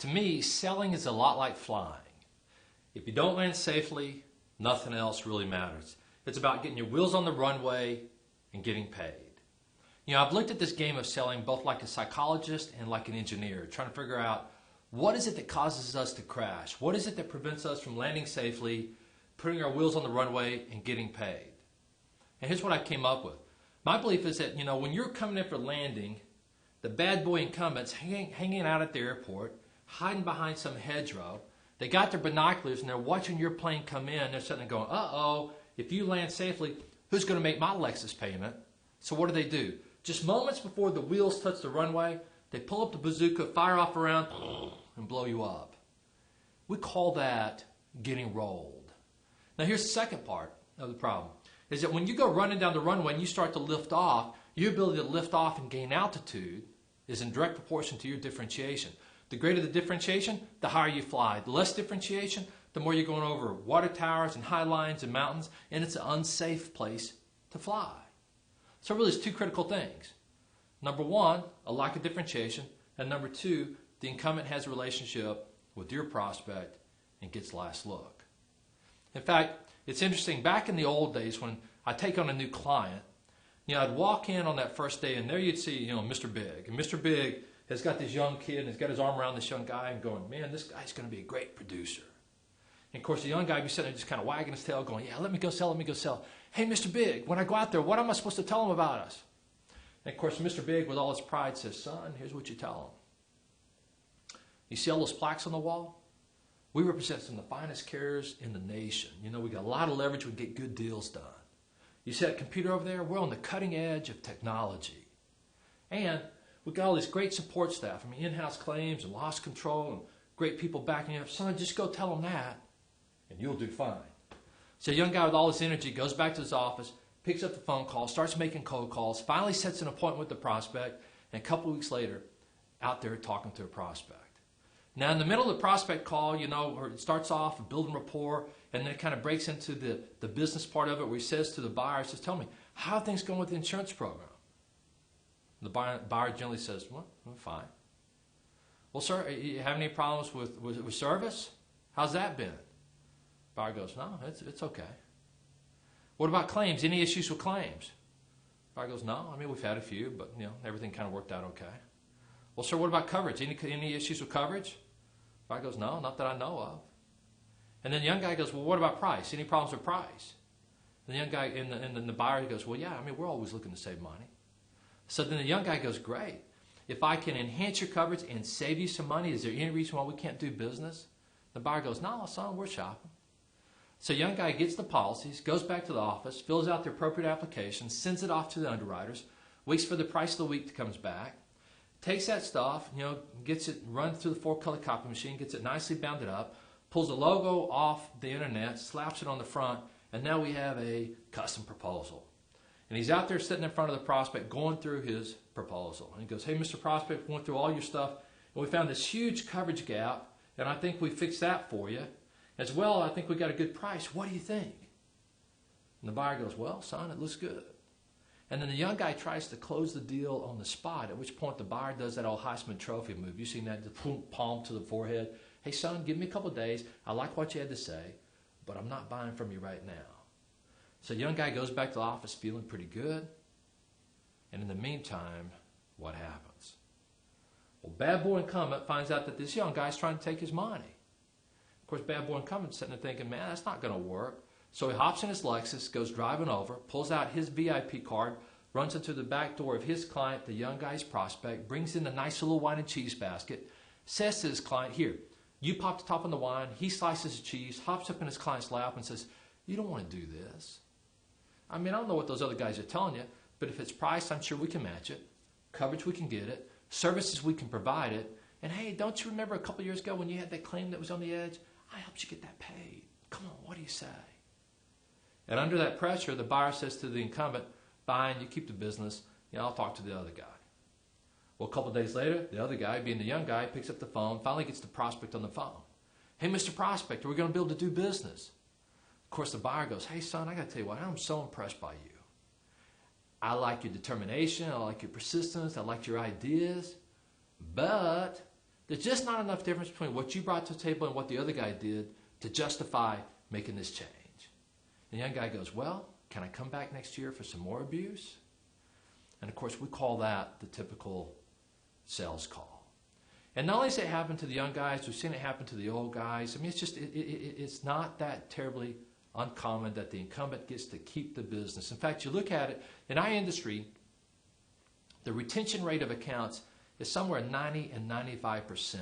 To me, selling is a lot like flying. If you don't land safely, nothing else really matters. It's about getting your wheels on the runway and getting paid. You know, I've looked at this game of selling both like a psychologist and like an engineer, trying to figure out what is it that causes us to crash? What is it that prevents us from landing safely, putting our wheels on the runway, and getting paid? And here's what I came up with. My belief is that, you know, when you're coming in for landing, the bad boy incumbents hanging out at the airport, hiding behind some hedgerow, they got their binoculars and they're watching your plane come in. They're sitting there going, uh-oh, if you land safely, who's going to make my Lexus payment? So what do? Just moments before the wheels touch the runway, they pull up the bazooka, fire off around, and blow you up. We call that getting rolled. Now here's the second part of the problem, is that when you go running down the runway and you start to lift off, your ability to lift off and gain altitude is in direct proportion to your differentiation. The greater the differentiation, the higher you fly. The less differentiation, the more you're going over water towers and high lines and mountains, and it's an unsafe place to fly. So really there's two critical things. Number one, a lack of differentiation, and number two, the incumbent has a relationship with your prospect and gets last look. In fact, it's interesting, back in the old days when I take on a new client, you know, I'd walk in on that first day and there you'd see, you know, Mr. Big. And Mr. Big has got this young kid and he's got his arm around this young guy and going, man, this guy's going to be a great producer. And of course the young guy would be sitting there just kind of wagging his tail going, yeah, let me go sell. Hey, Mr. Big, when I go out there, what am I supposed to tell him about us? And of course Mr. Big with all his pride says, son, here's what you tell him. You see all those plaques on the wall? We represent some of the finest carriers in the nation. You know, we got a lot of leverage, we get good deals done. You see that computer over there? We're on the cutting edge of technology. And we've got all this great support staff. I mean, in-house claims and loss control and great people backing you up. Son, just go tell them that and you'll do fine. So a young guy with all this energy goes back to his office, picks up the phone call, starts making cold calls, finally sets an appointment with the prospect, and a couple of weeks later, out there talking to a prospect. Now, in the middle of the prospect call, you know, it starts off building rapport, and then it kind of breaks into the business part of it where he says to the buyer, he says, tell me, how are things going with the insurance program? The buyer generally says, well, I'm fine. Well, sir, you have any problems with service? How's that been? Buyer goes, no, it's okay. What about claims? Any issues with claims? Buyer goes, no, I mean, we've had a few, but, you know, everything kind of worked out okay. Well, sir, what about coverage? Any issues with coverage? Buyer goes, no, not that I know of. And then the young guy goes, well, what about price? Any problems with price? And the young guy, and then the buyer goes, well, yeah, I mean, we're always looking to save money. So then the young guy goes, great. If I can enhance your coverage and save you some money, is there any reason why we can't do business? The buyer goes, no, son, we're shopping. So the young guy gets the policies, goes back to the office, fills out the appropriate application, sends it off to the underwriters, waits for the price of the week that comes back, takes that stuff, you know, gets it run through the 4-color copy machine, gets it nicely bounded up, pulls the logo off the internet, slaps it on the front, and now we have a custom proposal. And he's out there sitting in front of the prospect going through his proposal. And he goes, hey, Mr. Prospect, we went through all your stuff, and we found this huge coverage gap, and I think we fixed that for you. As well, I think we got a good price. What do you think? And the buyer goes, well, son, it looks good. And then the young guy tries to close the deal on the spot, at which point the buyer does that old Heisman Trophy move. You've seen that, the palm to the forehead. Hey, son, give me a couple of days. I like what you had to say, but I'm not buying from you right now. So the young guy goes back to the office feeling pretty good. And in the meantime, what happens? Well, bad boy incumbent finds out that this young guy's trying to take his money. Of course, bad boy incumbent's sitting there thinking, man, that's not going to work. So he hops in his Lexus, goes driving over, pulls out his VIP card, runs into the back door of his client, the young guy's prospect, brings in a nice little wine and cheese basket, says to his client, here, you pop the top on the wine, he slices the cheese, hops up in his client's lap and says, you don't want to do this. I mean, I don't know what those other guys are telling you, but if it's priced, I'm sure we can match it. Coverage, we can get it. Services, we can provide it. And hey, don't you remember a couple years ago when you had that claim that was on the edge? I helped you get that paid. Come on, what do you say? And under that pressure, the buyer says to the incumbent, fine, you keep the business, you know, I'll talk to the other guy. Well, a couple of days later, the other guy, being the young guy, picks up the phone, finally gets the prospect on the phone. Hey, Mr. Prospect, are we going to be able to do business? Of course, the buyer goes, hey, son, I got to tell you what, I'm so impressed by you. I like your determination, I like your persistence, I like your ideas, but There's just not enough difference between what you brought to the table and what the other guy did to justify making this change. And the young guy goes, well, can I come back next year for some more abuse? And of course, we call that the typical sales call. And not only does it happen to the young guys, we've seen it happen to the old guys. I mean, it's not that terribly uncommon that the incumbent gets to keep the business. In fact, you look at it, in our industry, the retention rate of accounts is somewhere 90 and 95%.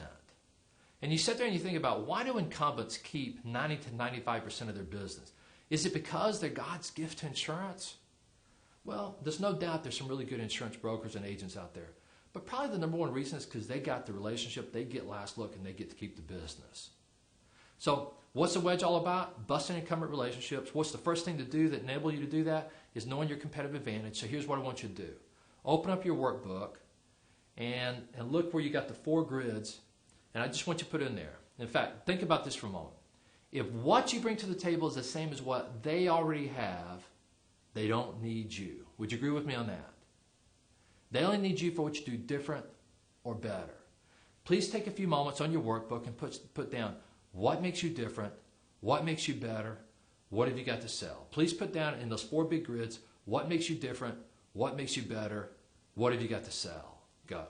And you sit there and you think about, why do incumbents keep 90 to 95% of their business? Is it because they're God's gift to insurance? Well, there's no doubt there's some really good insurance brokers and agents out there. But probably the number one reason is because they got the relationship, they get last look, and they get to keep the business. So what's the wedge all about? Busting incumbent relationships. What's the first thing to do that enables you to do that? Is knowing your competitive advantage. So here's what I want you to do. Open up your workbook and look where you got the 4 grids, and I just want you to put it in there. In fact, think about this for a moment. If what you bring to the table is the same as what they already have, they don't need you. Would you agree with me on that? They only need you for what you do different or better. Please take a few moments on your workbook and put down what makes you different, what makes you better, what have you got to sell. Please put down in those 4 big grids what makes you different, what makes you better, what have you got to sell. Go.